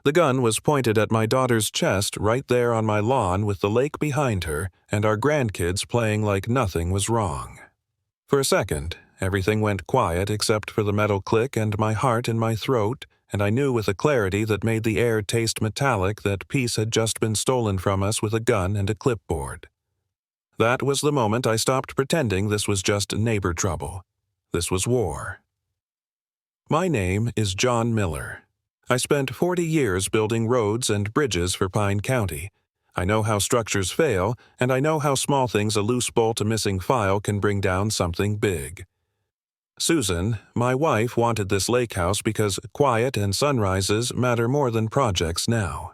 The gun was pointed at my daughter's chest right there on my lawn with the lake behind her and our grandkids playing like nothing was wrong. For a second, everything went quiet except for the metal click and my heart in my throat, and I knew with a clarity that made the air taste metallic that peace had just been stolen from us with a gun and a clipboard. That was the moment I stopped pretending this was just neighbor trouble. This was war. My name is John Miller. I spent 40 years building roads and bridges for Pine County. I know how structures fail, and I know how small things, a loose bolt, a missing file, can bring down something big. Susan, my wife, wanted this lake house because quiet and sunrises matter more than projects now.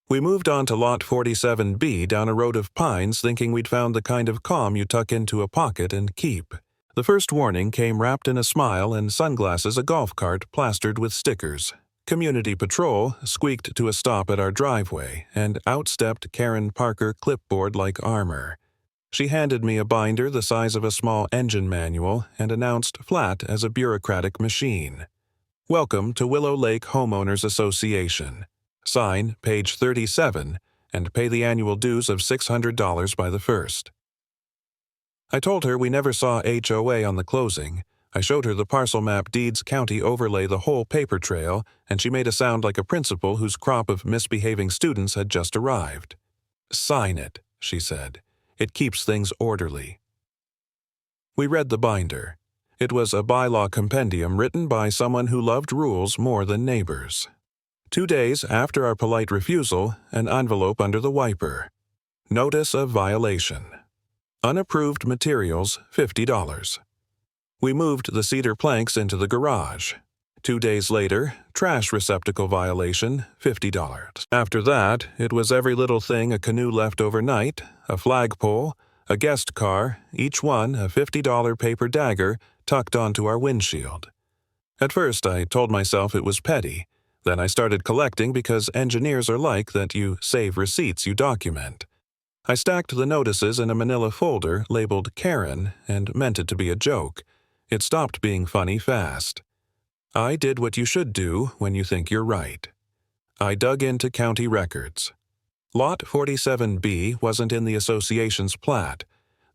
We moved on to Lot 47B down a road of pines thinking we'd found the kind of calm you tuck into a pocket and keep. The first warning came wrapped in a smile and sunglasses, a golf cart plastered with stickers. Community Patrol squeaked to a stop at our driveway, and out stepped Karen Parker, clipboard like armor. She handed me a binder the size of a small engine manual and announced flat as a bureaucratic machine. Welcome to Willow Lake Homeowners Association. Sign page 37 and pay the annual dues of $600 by the 1st. I told her we never saw HOA on the closing. I showed her the parcel map deeds county overlay, the whole paper trail, and she made a sound like a principal whose crop of misbehaving students had just arrived. "Sign it," she said. "It keeps things orderly." We read the binder. It was a bylaw compendium written by someone who loved rules more than neighbors. 2 days after our polite refusal, an envelope under the wiper. Notice of violation. Unapproved materials, $50. We moved the cedar planks into the garage. 2 days later, trash receptacle violation, $50. After that, it was every little thing: a canoe left overnight, a flagpole, a guest car, each one a $50 paper dagger tucked onto our windshield. At first, I told myself it was petty. Then I started collecting because engineers are like that. You save receipts, you document. I stacked the notices in a manila folder labeled Karen and meant it to be a joke. It stopped being funny fast. I did what you should do when you think you're right. I dug into county records. Lot 47B wasn't in the association's plat.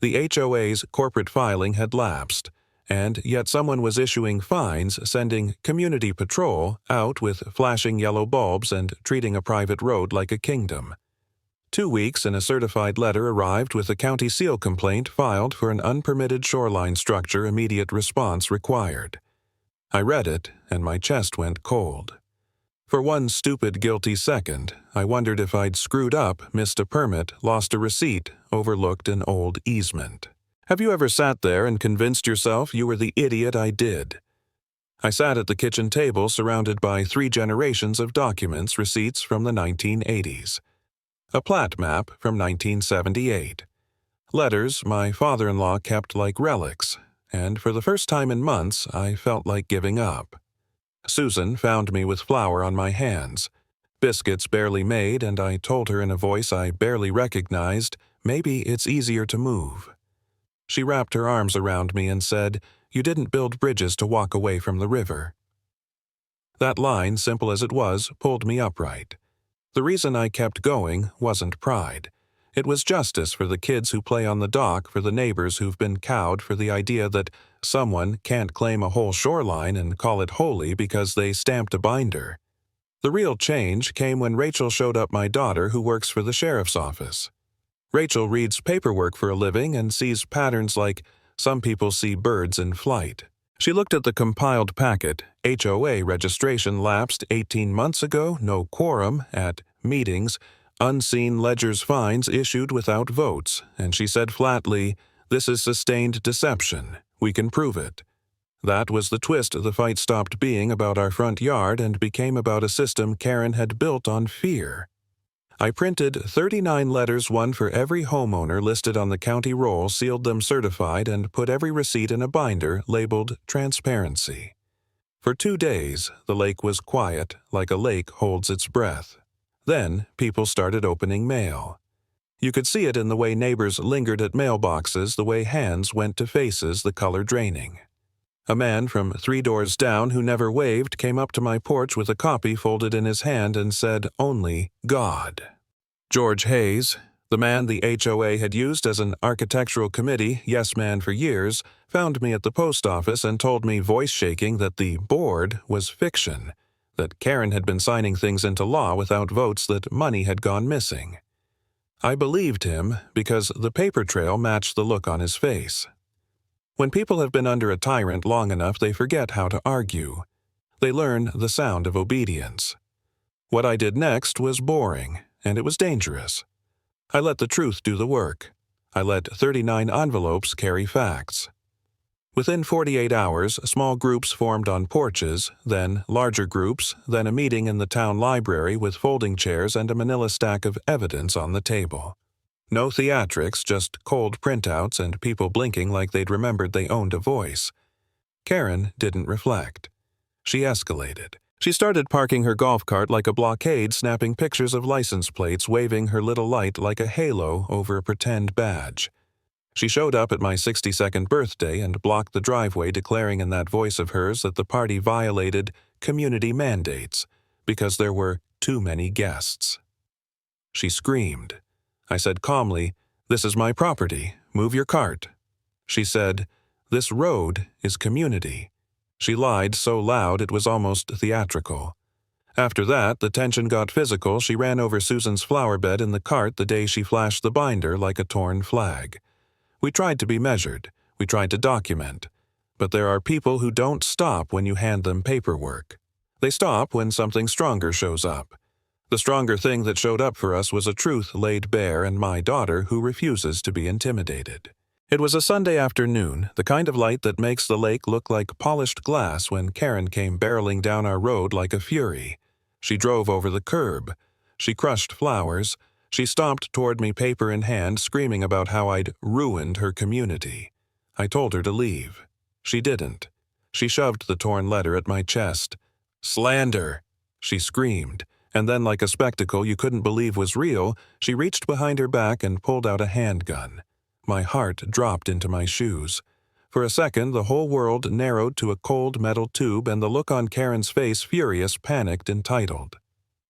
The HOA's corporate filing had lapsed, and yet someone was issuing fines, sending Community Patrol out with flashing yellow bulbs and treating a private road like a kingdom. 2 weeks and a certified letter arrived with a county seal complaint filed for an unpermitted shoreline structure, immediate response required. I read it, and my chest went cold. For one stupid, guilty second, I wondered if I'd screwed up, missed a permit, lost a receipt, overlooked an old easement. Have you ever sat there and convinced yourself you were the idiot? I did. I sat at the kitchen table surrounded by 3 generations of documents, receipts from the 1980s. A plat map from 1978. Letters my father-in-law kept like relics, and for the first time in months I felt like giving up. Susan found me with flour on my hands, biscuits barely made, and I told her in a voice I barely recognized, maybe it's easier to move. She wrapped her arms around me and said, "You didn't build bridges to walk away from the river." That line, simple as it was, pulled me upright. The reason I kept going wasn't pride. It was justice for the kids who play on the dock, for the neighbors who've been cowed for the idea that someone can't claim a whole shoreline and call it holy because they stamped a binder. The real change came when Rachel showed up, my daughter, who works for the sheriff's office. Rachel reads paperwork for a living and sees patterns like some people see birds in flight. She looked at the compiled packet. HOA registration lapsed 18 months ago, no quorum at meetings, unseen ledgers fines issued without votes, and she said flatly, "This is sustained deception. We can prove it." That was the twist. The fight stopped being about our front yard and became about a system Karen had built on fear. I printed 39 letters, one for every homeowner listed on the county roll, sealed them certified, and put every receipt in a binder labeled Transparency. For 2 days, the lake was quiet, like a lake holds its breath. Then, people started opening mail. You could see it in the way neighbors lingered at mailboxes, the way hands went to faces, the color draining. A man from 3 doors down who never waved came up to my porch with a copy folded in his hand and said only God. George Hayes, the man the HOA had used as an architectural committee yes man for years, found me at the post office and told me, voice shaking, that the board was fiction, that Karen had been signing things into law without votes, that money had gone missing. I believed him because the paper trail matched the look on his face. When people have been under a tyrant long enough, they forget how to argue. They learn the sound of obedience. What I did next was boring, and it was dangerous. I let the truth do the work. I let 39 envelopes carry facts. Within 48 hours, small groups formed on porches, then larger groups, then a meeting in the town library with folding chairs and a manila stack of evidence on the table. No theatrics, just cold printouts and people blinking like they'd remembered they owned a voice. Karen didn't reflect. She escalated. She started parking her golf cart like a blockade, snapping pictures of license plates, waving her little light like a halo over a pretend badge. She showed up at my 62nd birthday and blocked the driveway, declaring in that voice of hers that the party violated community mandates because there were too many guests. She screamed. I said calmly, "This is my property. Move your cart." She said, "This road is community." She lied so loud it was almost theatrical. After that, the tension got physical. She ran over Susan's flower bed in the cart the day she flashed the binder like a torn flag. We tried to be measured. We tried to document. But there are people who don't stop when you hand them paperwork. They stop when something stronger shows up. The stronger thing that showed up for us was a truth laid bare and my daughter who refuses to be intimidated. It was a Sunday afternoon, the kind of light that makes the lake look like polished glass, when Karen came barreling down our road like a fury. She drove over the curb. She crushed flowers. She stomped toward me, paper in hand, screaming about how I'd ruined her community. I told her to leave. She didn't. She shoved the torn letter at my chest. "Slander!" she screamed. And then, like a spectacle you couldn't believe was real, she reached behind her back and pulled out a handgun. My heart dropped into my shoes. For a second, the whole world narrowed to a cold metal tube, and the look on Karen's face, furious, panicked, entitled.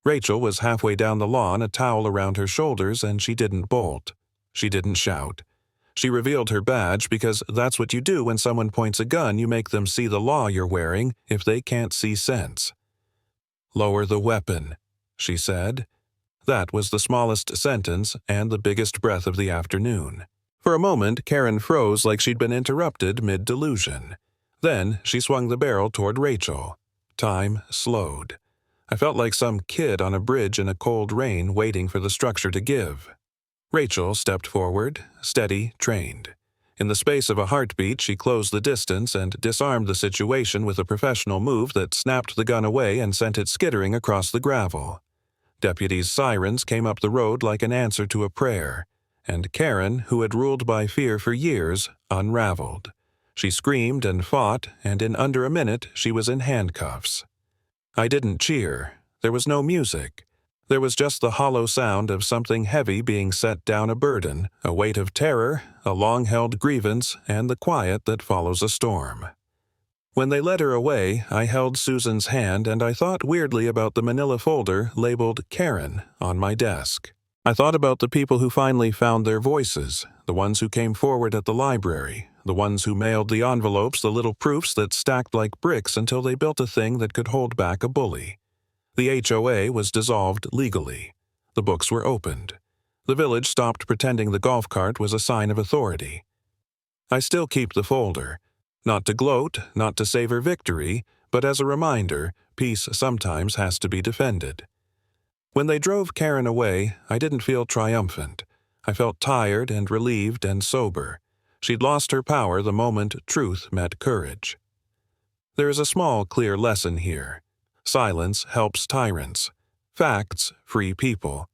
Rachel was halfway down the lawn, a towel around her shoulders, and she didn't bolt. She didn't shout. She revealed her badge, because that's what you do when someone points a gun. You make them see the law you're wearing if they can't see sense. "Lower the weapon," she said. That was the smallest sentence and the biggest breath of the afternoon. For a moment, Karen froze like she'd been interrupted mid-delusion. Then she swung the barrel toward Rachel. Time slowed. I felt like some kid on a bridge in a cold rain waiting for the structure to give. Rachel stepped forward, steady, trained. In the space of a heartbeat, she closed the distance and disarmed the situation with a professional move that snapped the gun away and sent it skittering across the gravel. Deputies' sirens came up the road like an answer to a prayer, and Karen, who had ruled by fear for years, unraveled. She screamed and fought, and in under a minute she was in handcuffs. I didn't cheer. There was no music. There was just the hollow sound of something heavy being set down a burden, a weight of terror, a long-held grievance, and the quiet that follows a storm. When they led her away, I held Susan's hand, and I thought weirdly about the manila folder labeled Karen on my desk. I thought about the people who finally found their voices, the ones who came forward at the library, the ones who mailed the envelopes, the little proofs that stacked like bricks until they built a thing that could hold back a bully. The HOA was dissolved legally. The books were opened. The village stopped pretending the golf cart was a sign of authority. I still keep the folder. Not to gloat, not to savor victory, but as a reminder, peace sometimes has to be defended. When they drove Karen away, I didn't feel triumphant. I felt tired and relieved and sober. She'd lost her power the moment truth met courage. There is a small, clear lesson here. Silence helps tyrants. Facts free people.